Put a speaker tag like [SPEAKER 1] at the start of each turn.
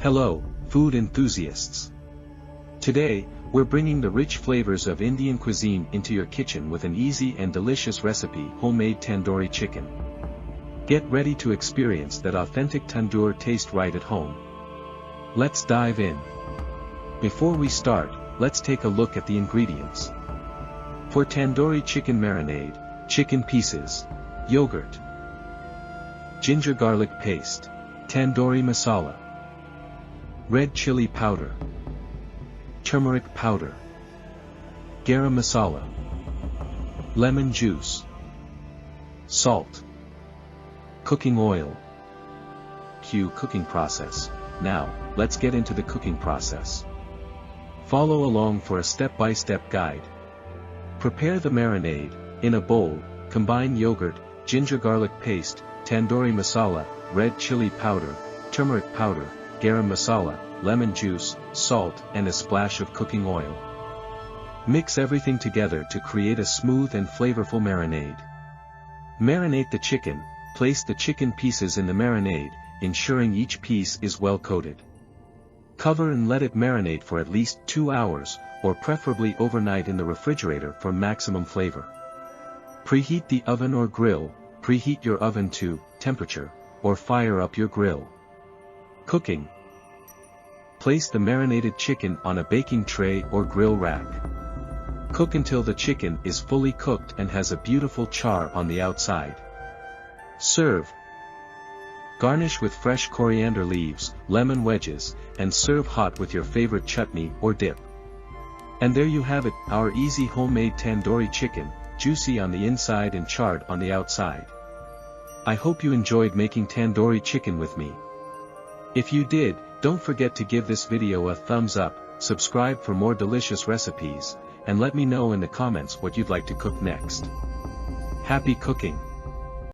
[SPEAKER 1] Hello, food enthusiasts. Today, we're bringing the rich flavors of Indian cuisine into your kitchen with an easy and delicious recipe: homemade tandoori chicken. Get ready to experience that authentic tandoor taste right at home. Let's dive in. Before we start, let's take a look at the ingredients. For tandoori chicken marinade, chicken pieces, yogurt, ginger garlic paste, tandoori masala, red chili powder, turmeric powder, garam masala, lemon juice, salt, cooking oil. Cue cooking process. Now, let's get into the cooking process. Follow along for a step-by-step guide. Prepare the marinade. In a bowl, combine yogurt, ginger garlic paste, tandoori masala, red chili powder, turmeric powder, garam masala, lemon juice, salt, and a splash of cooking oil. Mix everything together to create a smooth and flavorful marinade. Marinate the chicken. Place the chicken pieces in the marinade, ensuring each piece is well coated. Cover and let it marinate for at least 2 hours, or preferably overnight in the refrigerator for maximum flavor. Preheat the oven or grill. Preheat your oven to temperature, or fire up your grill. Cooking. Place the marinated chicken on a baking tray or grill rack. Cook until the chicken is fully cooked and has a beautiful char on the outside. Serve. Garnish with fresh coriander leaves, lemon wedges, and serve hot with your favorite chutney or dip. And there you have it, our easy homemade tandoori chicken, juicy on the inside and charred on the outside. I hope you enjoyed making tandoori chicken with me. If you did, don't forget to give this video a thumbs up, subscribe for more delicious recipes, and let me know in the comments what you'd like to cook next. Happy cooking!